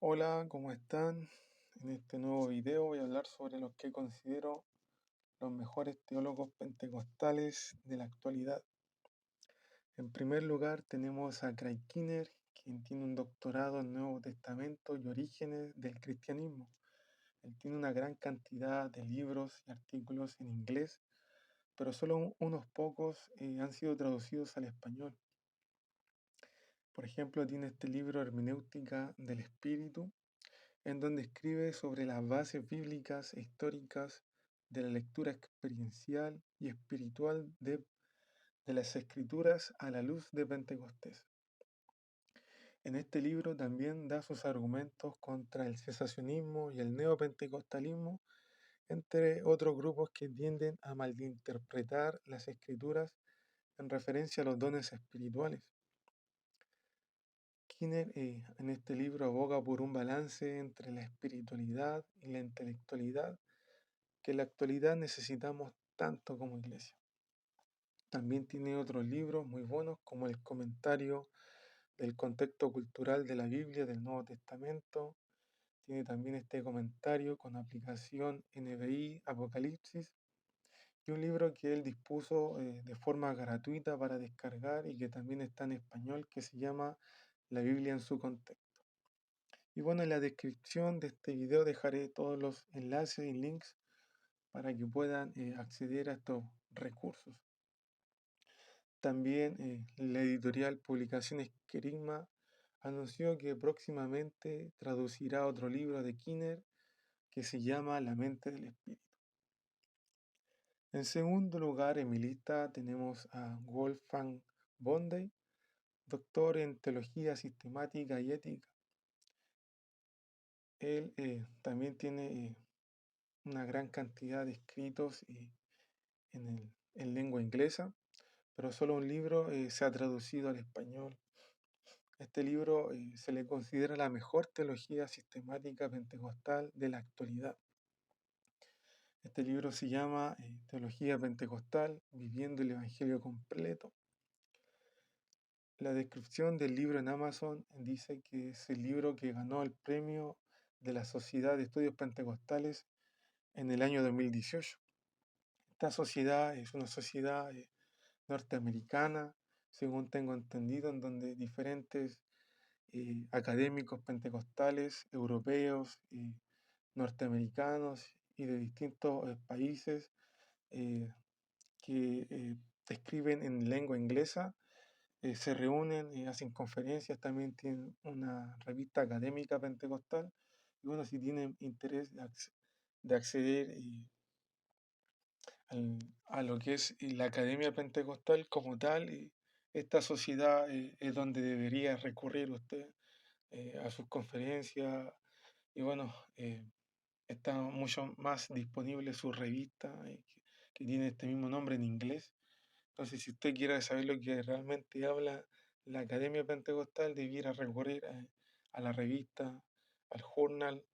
Hola, ¿cómo están? En este nuevo video voy a hablar sobre los que considero los mejores teólogos pentecostales de la actualidad. En primer lugar tenemos a Craig Keener, quien tiene un doctorado en Nuevo Testamento y orígenes del cristianismo. Él tiene una gran cantidad de libros y artículos en inglés, pero solo unos pocos han sido traducidos al español. Por ejemplo, tiene este libro Hermenéutica del Espíritu, en donde escribe sobre las bases bíblicas e históricas de la lectura experiencial y espiritual de las Escrituras a la luz de Pentecostés. En este libro también da sus argumentos contra el cesacionismo y el neopentecostalismo, entre otros grupos que tienden a malinterpretar las Escrituras en referencia a los dones espirituales. Skinner en este libro aboga por un balance entre la espiritualidad y la intelectualidad que en la actualidad necesitamos tanto como iglesia. También tiene otros libros muy buenos como el comentario del contexto cultural de la Biblia del Nuevo Testamento. Tiene también este comentario con aplicación NBI Apocalipsis y un libro que él dispuso de forma gratuita para descargar y que también está en español, que se llama La Biblia en su contexto. Y bueno, en la descripción de este video dejaré todos los enlaces y links para que puedan acceder a estos recursos. También la editorial Publicaciones Querigma anunció que próximamente traducirá otro libro de Keener que se llama La mente del espíritu. En segundo lugar, en mi lista tenemos a Wolfgang Bondey, doctor en teología sistemática y ética. Él también tiene una gran cantidad de escritos en lengua inglesa, pero solo un libro se ha traducido al español. Este libro se le considera la mejor teología sistemática pentecostal de la actualidad. Este libro se llama Teología Pentecostal, viviendo el Evangelio completo. La descripción del libro en Amazon dice que es el libro que ganó el premio de la Sociedad de Estudios Pentecostales en el año 2018. Esta sociedad es una sociedad norteamericana, según tengo entendido, en donde diferentes académicos pentecostales, europeos, norteamericanos y de distintos países que escriben en lengua inglesa, se reúnen y hacen conferencias, también tienen una revista académica pentecostal, y bueno, si tienen interés de acceder a lo que es la Academia Pentecostal como tal, y esta sociedad es donde debería recurrir usted a sus conferencias, y bueno, está mucho más disponible su revista que tiene este mismo nombre en inglés. Entonces, si usted quiere saber lo que realmente habla la Academia Pentecostal, debiera recurrir a la revista, al journal,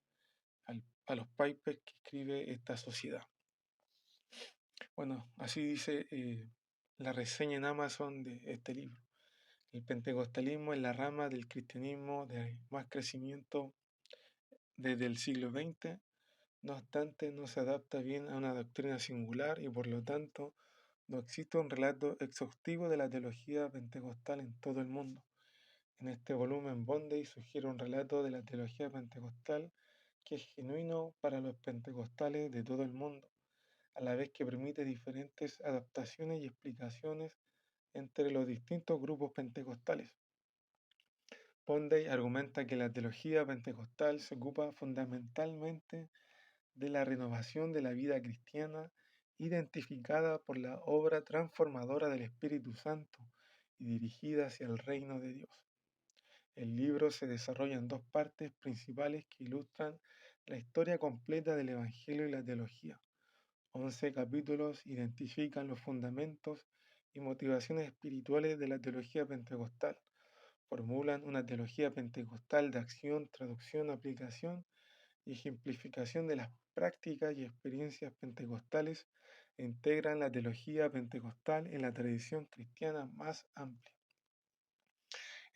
a los papers que escribe esta sociedad. Bueno, así dice la reseña en Amazon de este libro. El pentecostalismo es la rama del cristianismo de más crecimiento desde el siglo XX. No obstante, no se adapta bien a una doctrina singular y por lo tanto no existe un relato exhaustivo de la teología pentecostal en todo el mundo. En este volumen, Bondey sugiere un relato de la teología pentecostal que es genuino para los pentecostales de todo el mundo, a la vez que permite diferentes adaptaciones y explicaciones entre los distintos grupos pentecostales. Bondey argumenta que la teología pentecostal se ocupa fundamentalmente de la renovación de la vida cristiana identificada por la obra transformadora del Espíritu Santo y dirigida hacia el reino de Dios. El libro se desarrolla en dos partes principales que ilustran la historia completa del Evangelio y la teología. 11 capítulos identifican los fundamentos y motivaciones espirituales de la teología pentecostal. Formulan una teología pentecostal de acción, traducción, aplicación y ejemplificación de las prácticas y experiencias pentecostales e integran la teología pentecostal en la tradición cristiana más amplia.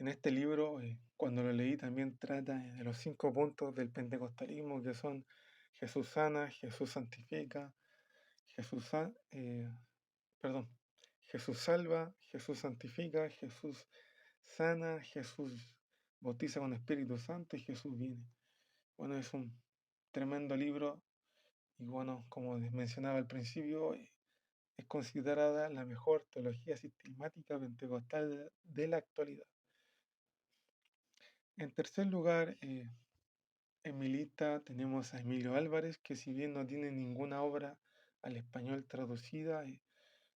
en este libro, cuando lo leí, también trata de los 5 puntos del pentecostalismo, que son Jesús sana, Jesús santifica, Jesús, perdón, Jesús salva, Jesús santifica, Jesús sana, Jesús bautiza con Espíritu Santo y Jesús viene. Bueno, es un tremendo libro y bueno, como les mencionaba al principio, es considerada la mejor teología sistemática pentecostal de la actualidad. En tercer lugar, en mi lista tenemos a Emilio Álvarez, que si bien no tiene ninguna obra al español traducida,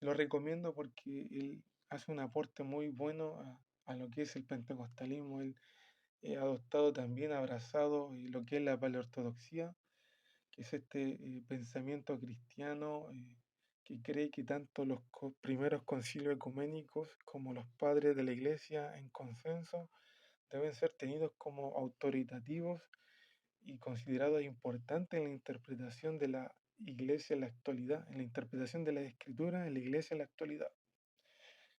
lo recomiendo porque él hace un aporte muy bueno a lo que es el pentecostalismo. Él ha adoptado también, abrazado lo que es la paleortodoxia, que es este pensamiento cristiano que cree que tanto los primeros concilios ecuménicos como los padres de la iglesia en consenso deben ser tenidos como autoritativos y considerados importantes en la interpretación de la iglesia en la actualidad, en la interpretación de la escritura en la iglesia en la actualidad.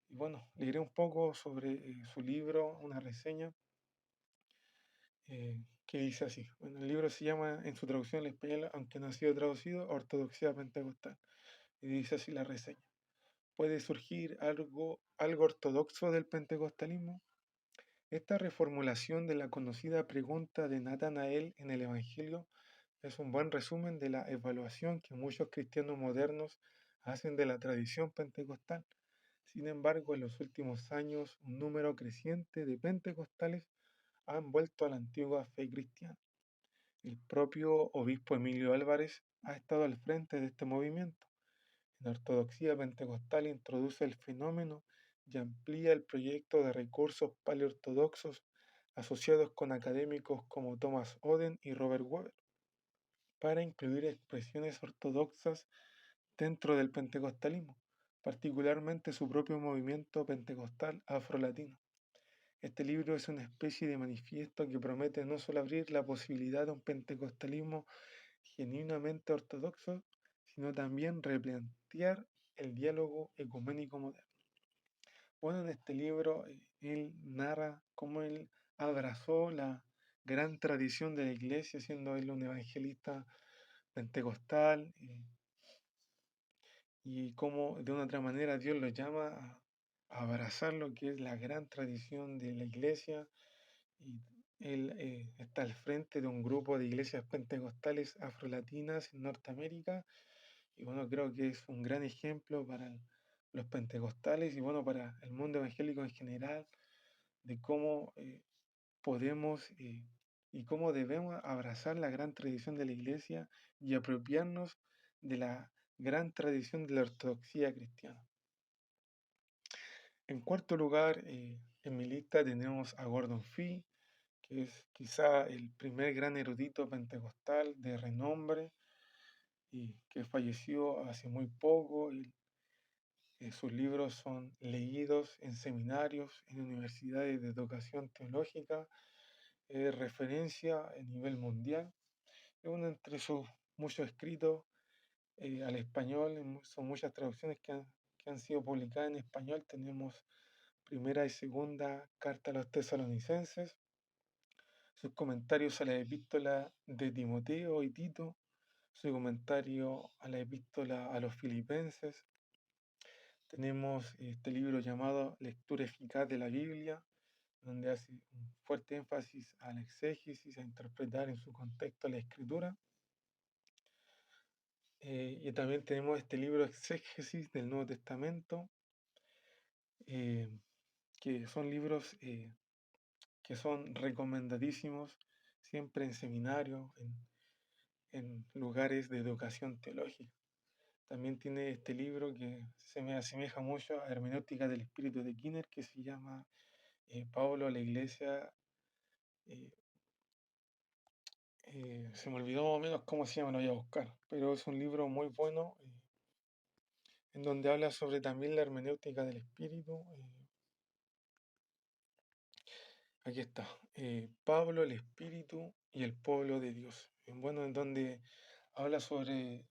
Y bueno, leeré un poco sobre su libro, una reseña que dice así. Bueno, el libro se llama, en su traducción al español, aunque no ha sido traducido, Ortodoxia Pentecostal. Y dice así la reseña. ¿Puede surgir algo ortodoxo del pentecostalismo? Esta reformulación de la conocida pregunta de Natanael en el Evangelio es un buen resumen de la evaluación que muchos cristianos modernos hacen de la tradición pentecostal. Sin embargo, en los últimos años, un número creciente de pentecostales han vuelto a la antigua fe cristiana. El propio obispo Emilio Álvarez ha estado al frente de este movimiento. En Ortodoxia Pentecostal introduce el fenómeno y amplía el proyecto de recursos paleortodoxos asociados con académicos como Thomas Oden y Robert Weber, para incluir expresiones ortodoxas dentro del pentecostalismo, particularmente su propio movimiento pentecostal afrolatino. Este libro es una especie de manifiesto que promete no solo abrir la posibilidad de un pentecostalismo genuinamente ortodoxo, sino también replantear el diálogo ecuménico moderno. Bueno, en este libro él narra cómo él abrazó la gran tradición de la iglesia, siendo él un evangelista pentecostal, y cómo de una otra manera Dios lo llama a abrazar lo que es la gran tradición de la iglesia. Y él está al frente de un grupo de iglesias pentecostales afrolatinas en Norteamérica. Y bueno, creo que es un gran ejemplo para los pentecostales y bueno, para el mundo evangélico en general, de cómo podemos y cómo debemos abrazar la gran tradición de la iglesia y apropiarnos de la gran tradición de la ortodoxia cristiana. En cuarto lugar, en mi lista tenemos a Gordon Fee, que es quizá el primer gran erudito pentecostal de renombre y que falleció hace muy poco. Sus libros son leídos en seminarios, en universidades de educación teológica, referencia a nivel mundial. Y bueno, entre sus muchos escritos al español, son muchas traducciones que han sido publicadas en español. Tenemos primera y segunda carta a los tesalonicenses, sus comentarios a la epístola de Timoteo y Tito, su comentario a la epístola a los filipenses. Tenemos este libro llamado Lectura eficaz de la Biblia, donde hace un fuerte énfasis a la exégesis, a interpretar en su contexto la escritura. Y también tenemos este libro Exégesis del Nuevo Testamento, eh, que son libros que son recomendadísimos siempre en seminarios, en lugares de educación teológica. También tiene este libro que se me asemeja mucho a Hermenéutica del Espíritu de Skinner, que se llama Pablo a la Iglesia. eh, Se me olvidó más o menos cómo se llama, lo voy a buscar, pero es un libro muy bueno en donde habla sobre también la hermenéutica del Espíritu. Aquí está, Pablo, el Espíritu y el pueblo de Dios. Bueno, en donde habla sobre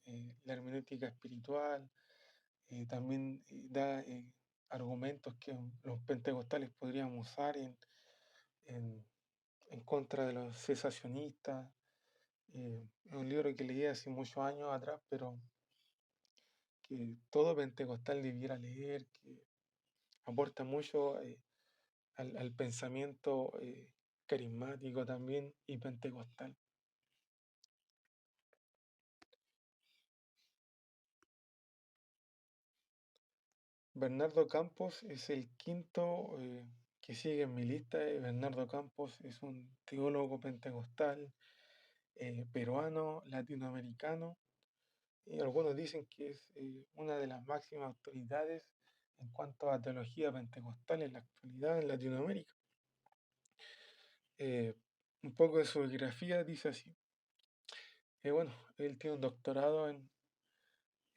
la hermenéutica espiritual. También da argumentos que los pentecostales podríamos usar en, en contra de los cesacionistas. Es un libro que leí hace muchos años atrás, pero que todo pentecostal debiera leer, que aporta mucho al pensamiento carismático también y pentecostal. Bernardo Campos es el quinto que sigue en mi lista. Bernardo Campos es un teólogo pentecostal peruano, latinoamericano, y algunos dicen que es una de las máximas autoridades en cuanto a teología pentecostal en la actualidad en Latinoamérica. Eh, un poco de su biografía dice así. Bueno, él tiene un doctorado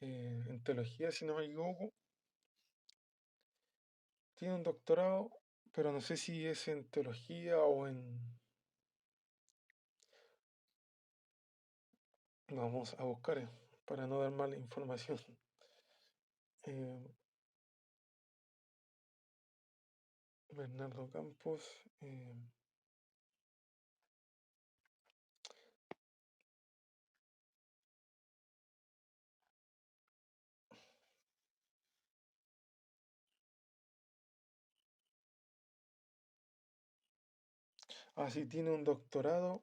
en teología, si no me equivoco. Tiene un doctorado, pero no sé si es en teología o en... Vamos a buscar para no dar mala información. Eh, Bernardo Campos. Sí, tiene un doctorado,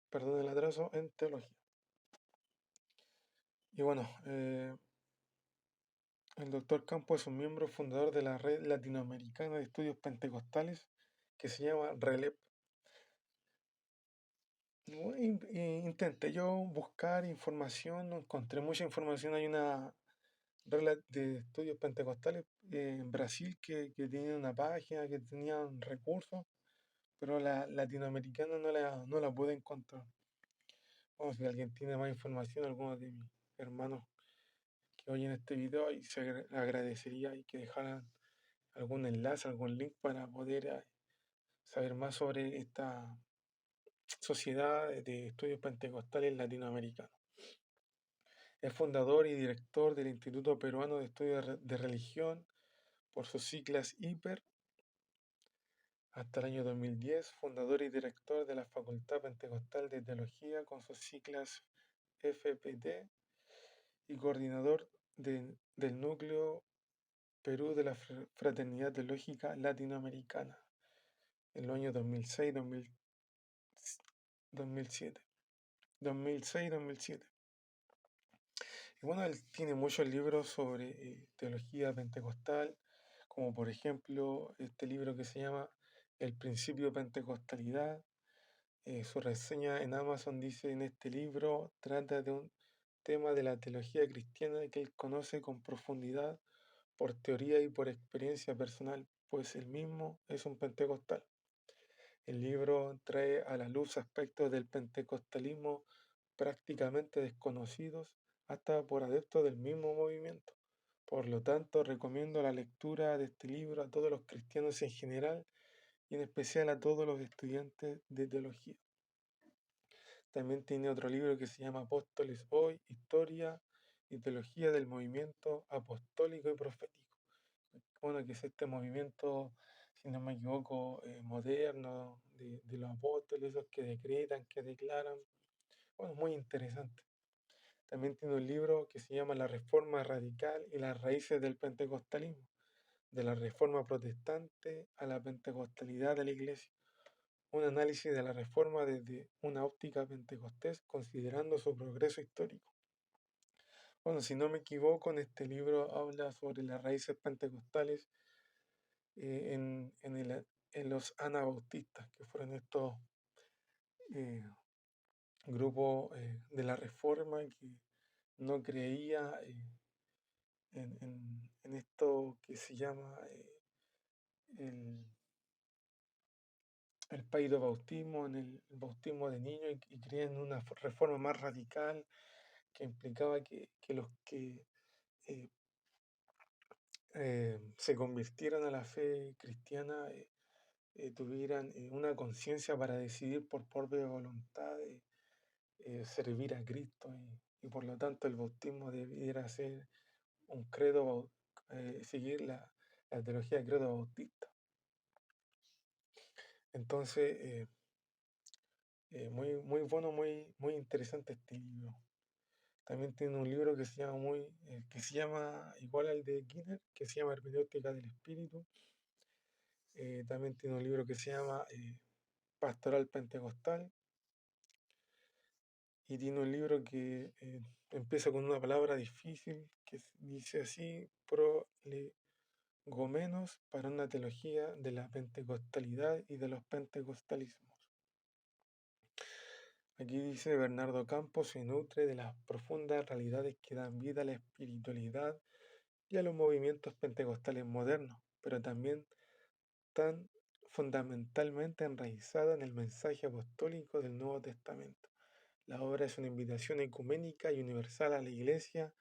perdón el atraso, en teología. Y bueno, el doctor Campos es un miembro fundador de la Red Latinoamericana de Estudios Pentecostales que se llama RELEP. Intenté yo buscar información, no encontré mucha información. Hay una red de estudios pentecostales en Brasil que tiene una página, que tenían recursos, pero la latinoamericana no la pude encontrar. Bueno, si alguien tiene más información, algunos de mis hermanos que oyen este video, y se agradecería y que dejaran algún enlace, algún link para poder saber más sobre esta sociedad de estudios pentecostales latinoamericanos. Es fundador y director del Instituto Peruano de Estudios de Religión, por sus siglas IPER, hasta el año 2010, fundador y director de la Facultad Pentecostal de Teología, con sus siglas FPT, y coordinador del Núcleo Perú de la Fraternidad Teológica Latinoamericana en los años 2006, 2007. 2006-2007. Y bueno, él tiene muchos libros sobre teología pentecostal, como por ejemplo este libro que se llama El principio pentecostalidad. Su reseña en Amazon dice: en este libro trata de un tema de la teología cristiana que él conoce con profundidad por teoría y por experiencia personal, pues él mismo es un pentecostal. El libro trae a la luz aspectos del pentecostalismo prácticamente desconocidos hasta por adeptos del mismo movimiento. Por lo tanto, recomiendo la lectura de este libro a todos los cristianos en general y en especial a todos los estudiantes de teología. También tiene otro libro que se llama Apóstoles Hoy, Historia y Teología del Movimiento Apostólico y Profético. Bueno, que es este movimiento, si no me equivoco, moderno de los apóstoles, esos que decretan, que declaran. Bueno, muy interesante. También tiene un libro que se llama La Reforma Radical y las raíces del pentecostalismo, de la Reforma Protestante a la pentecostalidad de la Iglesia. Un análisis de la Reforma desde una óptica pentecostés, considerando su progreso histórico. Bueno, si no me equivoco, en este libro habla sobre las raíces pentecostales en los anabautistas, que fueron estos eh, grupos de la Reforma que no creía en esto que se llama el, el bautismo, en el bautismo de niños, y creían en una reforma más radical que implicaba que los que eh, se convirtieran a la fe cristiana tuvieran una conciencia para decidir por propia voluntad servir a Cristo, y por lo tanto el bautismo debiera ser un credo, seguir la teología del credo bautista. Entonces, muy bueno, muy interesante este libro. También tiene un libro que se llama igual al de Skinner, que se llama Hermenéutica del Espíritu. También tiene un libro que se llama Pastoral Pentecostal. Y tiene un libro que empieza con una palabra difícil que dice así: Prolegomenos para una teología de la pentecostalidad y de los pentecostalismos. Aquí dice: Bernardo Campos se nutre de las profundas realidades que dan vida a la espiritualidad y a los movimientos pentecostales modernos, pero también tan fundamentalmente enraizada en el mensaje apostólico del Nuevo Testamento. La obra es una invitación ecuménica y universal a la Iglesia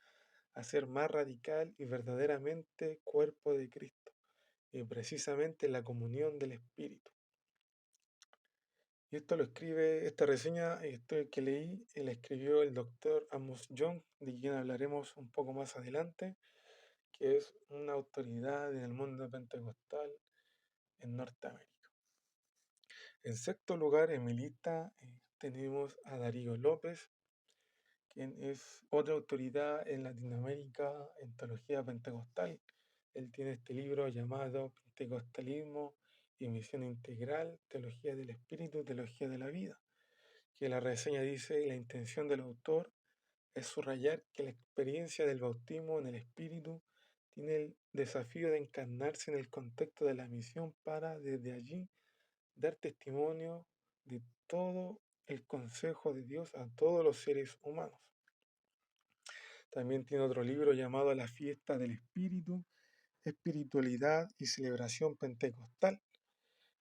a ser más radical y verdaderamente cuerpo de Cristo, y precisamente la comunión del Espíritu. Y esto lo escribe, esta reseña que leí, la escribió el doctor Amos Young, de quien hablaremos un poco más adelante, que es una autoridad en el mundo pentecostal en Norteamérica. En sexto lugar, en mi lista, tenemos a Darío López, quien es otra autoridad en Latinoamérica en teología pentecostal. Él tiene este libro llamado Pentecostalismo y Misión Integral, Teología del Espíritu, Teología de la Vida, que la reseña dice: la intención del autor es subrayar que la experiencia del bautismo en el Espíritu tiene el desafío de encarnarse en el contexto de la misión para, desde allí, dar testimonio de todo el consejo de Dios a todos los seres humanos. También tiene otro libro llamado La fiesta del Espíritu, espiritualidad y celebración pentecostal,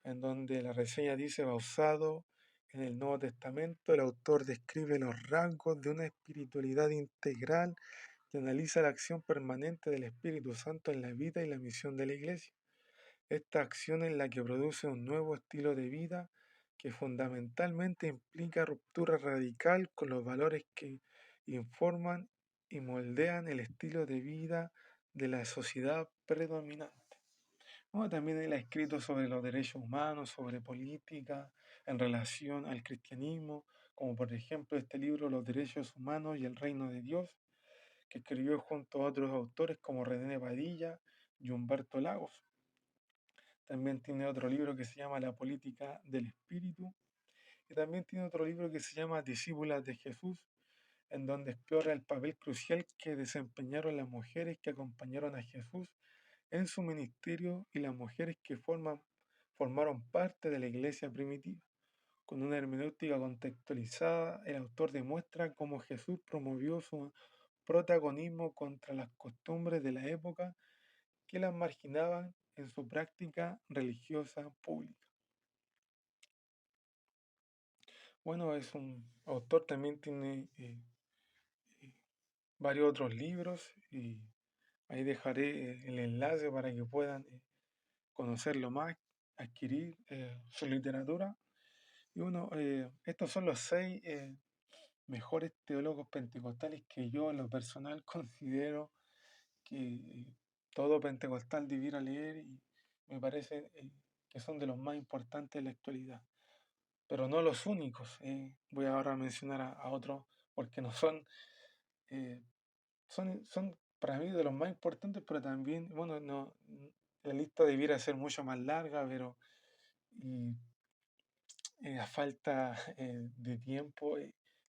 en donde la reseña dice: basado en el Nuevo Testamento, el autor describe los rasgos de una espiritualidad integral y analiza la acción permanente del Espíritu Santo en la vida y la misión de la Iglesia. Esta acción es la que produce un nuevo estilo de vida que fundamentalmente implica ruptura radical con los valores que informan y moldean el estilo de vida de la sociedad predominante. Bueno, también él ha escrito sobre los derechos humanos, sobre política, en relación al cristianismo, como por ejemplo este libro Los derechos humanos y el reino de Dios, que escribió junto a otros autores como René Padilla y Humberto Lagos. También tiene otro libro que se llama La política del espíritu. Y también tiene otro libro que se llama Discípulas de Jesús, en donde explora el papel crucial que desempeñaron las mujeres que acompañaron a Jesús en su ministerio y las mujeres que formaron parte de la iglesia primitiva. Con una hermenéutica contextualizada, el autor demuestra cómo Jesús promovió su protagonismo contra las costumbres de la época que las marginaban en su práctica religiosa pública. Bueno, es un autor, también tiene eh, varios otros libros y ahí dejaré el enlace para que puedan conocerlo más, adquirir su literatura. Y bueno, estos son los 6 mejores teólogos pentecostales que yo en lo personal considero que todo pentecostal debiera leer, y me parece que son de los más importantes en la actualidad, pero no los únicos. Voy ahora a mencionar a otros porque no eh, son para mí de los más importantes, pero también, bueno, no, la lista debiera ser mucho más larga, pero y, a falta de tiempo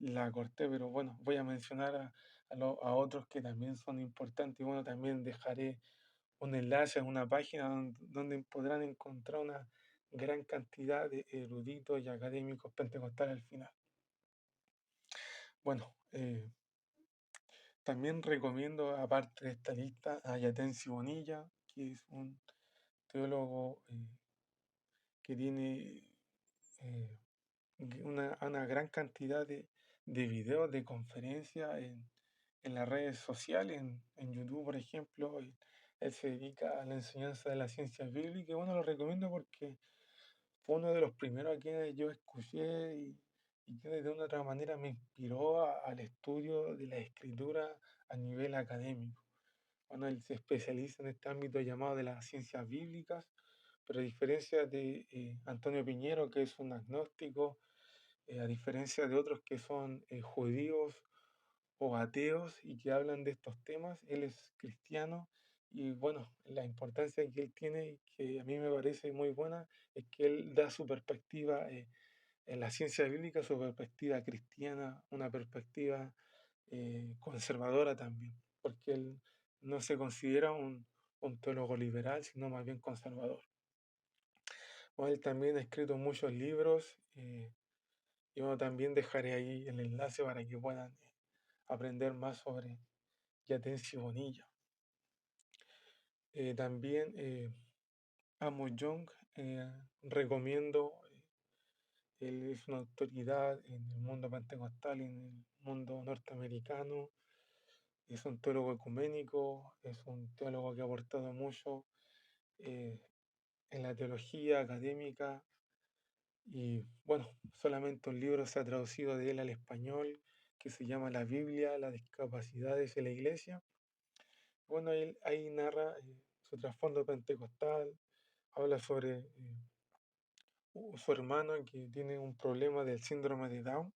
la corté, pero bueno, voy a mencionar a otros que también son importantes, y bueno, también dejaré un enlace a una página donde podrán encontrar una gran cantidad de eruditos y académicos pentecostales al final. Bueno, también recomiendo, aparte de esta lista, a Yatensi Bonilla, que es un teólogo que tiene eh, una gran cantidad de videos, de conferencias en las redes sociales, en YouTube, por ejemplo. Él se dedica a la enseñanza de la ciencia bíblica, y bueno, lo recomiendo porque fue uno de los primeros a quienes yo escuché, y que de una u otra manera me inspiró al estudio de la escritura a nivel académico. Bueno, él se especializa en este ámbito llamado de las ciencias bíblicas, pero a diferencia de Antonio Piñero, que es un agnóstico, a diferencia de otros que son judíos o ateos y que hablan de estos temas, él es cristiano y bueno, la importancia que él tiene y que a mí me parece muy buena es que él da su perspectiva en la ciencia bíblica, su perspectiva cristiana, una perspectiva conservadora también, porque él no se considera un teólogo liberal, sino más bien conservador. Bueno, él también ha escrito muchos libros y bueno, también dejaré ahí el enlace para que puedan aprender más sobre Yatensi Bonilla. También Amos Young, recomiendo, él es una autoridad en el mundo pentecostal, en el mundo norteamericano, es un teólogo ecuménico, es un teólogo que ha aportado mucho eh, en la teología académica y bueno, solamente un libro se ha traducido de él al español que se llama La Biblia, las discapacidades de la Iglesia. Bueno, él ahí narra su trasfondo pentecostal, habla sobre su hermano que tiene un problema del síndrome de Down.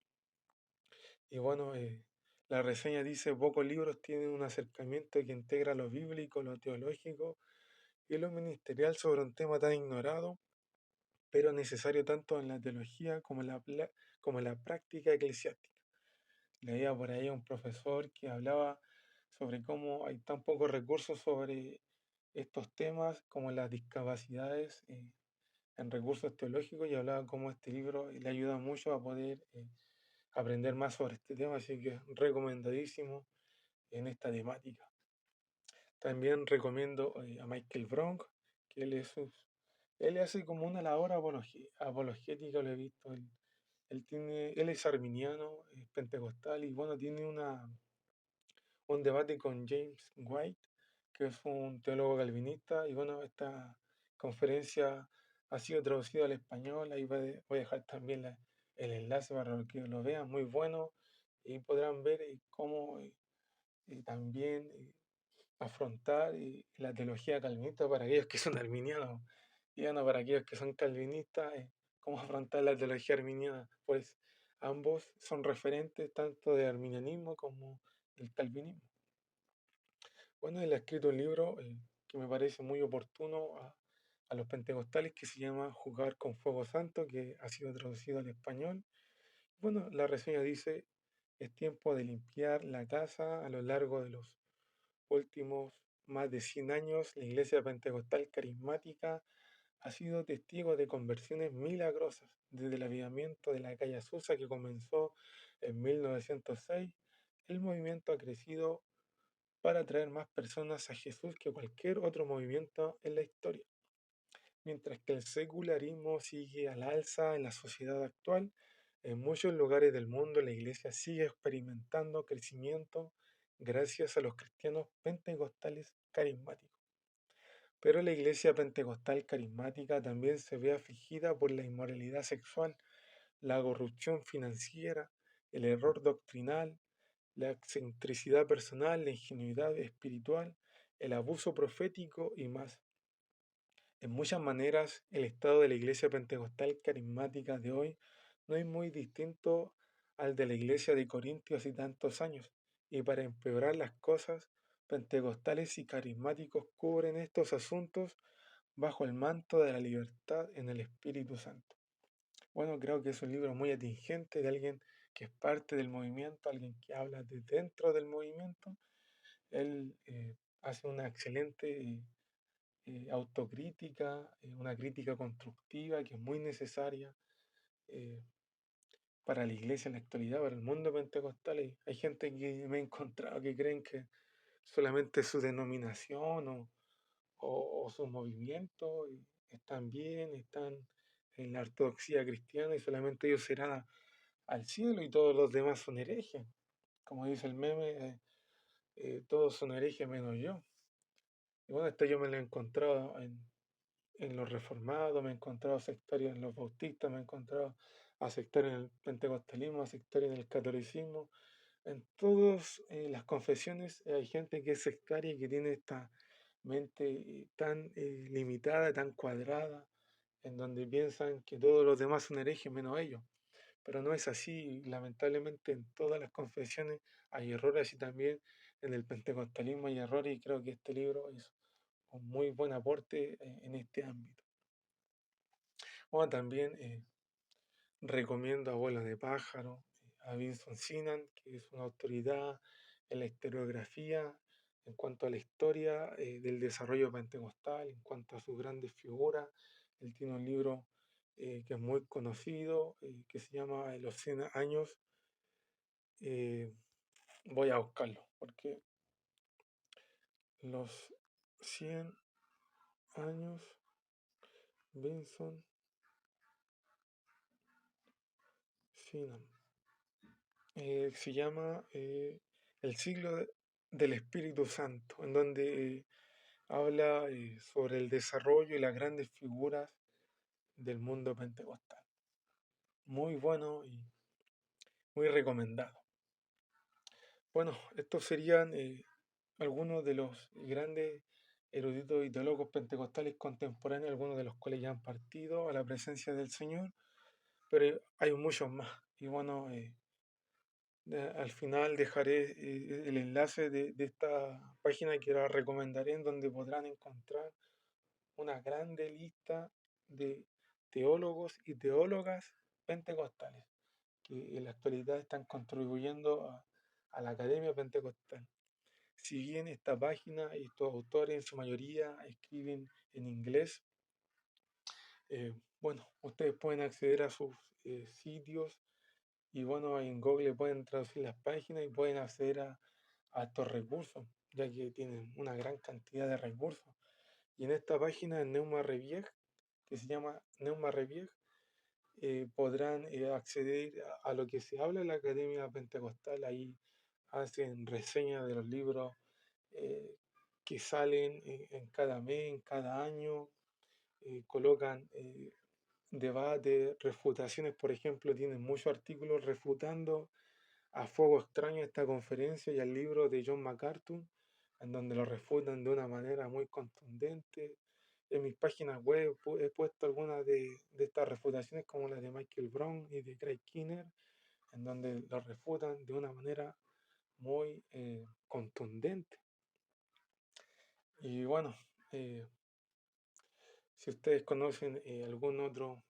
Y bueno, la reseña dice, pocos libros tienen un acercamiento que integra lo bíblico, lo teológico y lo ministerial sobre un tema tan ignorado, pero necesario tanto en la teología como en la práctica eclesiástica. Leía por ahí a un profesor que hablaba sobre cómo hay tan pocos recursos sobre estos temas como las discapacidades en recursos teológicos y hablaba cómo este libro le ayuda mucho a poder aprender más sobre este tema, así que recomendadísimo en esta temática. También recomiendo a Michael Bronk, que él hace como una labor apologética, lo he visto. Él es arminiano, es pentecostal y bueno, tiene un debate con James White, que es un teólogo calvinista, y bueno, esta conferencia ha sido traducida al español, ahí voy a dejar también el enlace para que lo vean, muy bueno, y podrán ver cómo también afrontar la teología calvinista para aquellos que son arminianos, y bueno, para aquellos que son calvinistas, cómo afrontar la teología arminiana, pues ambos son referentes tanto del arminianismo como del calvinismo. Bueno, él ha escrito un libro que me parece muy oportuno a los pentecostales que se llama Jugar con Fuego Santo, que ha sido traducido al español. Bueno, la reseña dice, es tiempo de limpiar la casa. A lo largo de los últimos más de 100 años, la iglesia pentecostal carismática ha sido testigo de conversiones milagrosas, desde el avivamiento de la calle Azusa que comenzó en 1906. El movimiento ha crecido para atraer más personas a Jesús que cualquier otro movimiento en la historia. Mientras que el secularismo sigue al alza en la sociedad actual, en muchos lugares del mundo la iglesia sigue experimentando crecimiento gracias a los cristianos pentecostales carismáticos. Pero la iglesia pentecostal carismática también se ve afligida por la inmoralidad sexual, la corrupción financiera, el error doctrinal, la excentricidad personal, la ingenuidad espiritual, el abuso profético y más. En muchas maneras, el estado de la iglesia pentecostal carismática de hoy no es muy distinto al de la iglesia de Corintios y tantos años, y para empeorar las cosas, pentecostales y carismáticos cubren estos asuntos bajo el manto de la libertad en el Espíritu Santo. Bueno, creo que es un libro muy atingente de alguien que es parte del movimiento, alguien que habla de dentro del movimiento. Él hace una excelente autocrítica, una crítica constructiva que es muy necesaria eh, para la iglesia en la actualidad, para el mundo pentecostal. Y hay gente que me he encontrado que creen que solamente su denominación o su movimiento están bien, están en la ortodoxia cristiana y solamente ellos serán al cielo y todos los demás son herejes. Como dice el meme, todos son herejes menos yo. Y bueno, esto yo me lo he encontrado en los reformados, me he encontrado sectarios en los bautistas, me he encontrado a sectarios en el pentecostalismo, a sectarios en el catolicismo. En todas las confesiones hay gente que es sectaria y que tiene esta mente tan limitada, tan cuadrada, en donde piensan que todos los demás son herejes menos ellos. Pero no es así. Lamentablemente en todas las confesiones hay errores y también en el pentecostalismo hay errores y creo que este libro es un muy buen aporte en este ámbito. Bueno, también recomiendo a Abuelo de Pájaro, a Vincent Sinan, que es una autoridad en la historiografía en cuanto a la historia del desarrollo pentecostal, en cuanto a sus grandes figuras. Él tiene un libro que es muy conocido, que se llama Los 100 años. eh, Voy a buscarlo, porque los 100 años, Vincent Sinan. Se llama El siglo del Espíritu Santo, en donde habla sobre el desarrollo y las grandes figuras del mundo pentecostal. Muy bueno y muy recomendado. Bueno, estos serían algunos de los grandes eruditos y teólogos pentecostales contemporáneos, algunos de los cuales ya han partido a la presencia del Señor, pero hay muchos más. Y bueno, al final dejaré el enlace de esta página que la recomendaré, en donde podrán encontrar una grande lista de teólogos y teólogas pentecostales que en la actualidad están contribuyendo a la Academia Pentecostal. Si bien esta página y estos autores en su mayoría escriben en inglés, bueno, ustedes pueden acceder a sus sitios y bueno, en Google pueden traducir las páginas y pueden acceder a estos recursos, ya que tienen una gran cantidad de recursos. Y en esta página, en Neuma Reviej, que se llama Neuma Reviej, podrán acceder a lo que se habla en la Academia Pentecostal. Ahí hacen reseñas de los libros que salen en cada mes, en cada año, colocan debates, refutaciones, por ejemplo, tienen muchos artículos refutando a fuego extraño esta conferencia y al libro de John MacArthur, en donde lo refutan de una manera muy contundente. En mis páginas web he puesto algunas de estas refutaciones, como las de Michael Brown y de Craig Kinner, en donde lo refutan de una manera muy contundente. Y bueno, si ustedes conocen algún otro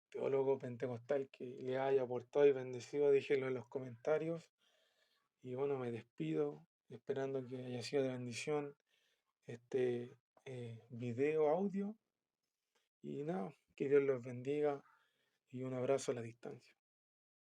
teólogo pentecostal que le haya aportado y bendecido, déjenlo en los comentarios. Y bueno, me despido, esperando que haya sido de bendición este video, audio. Y nada, que Dios los bendiga y un abrazo a la distancia.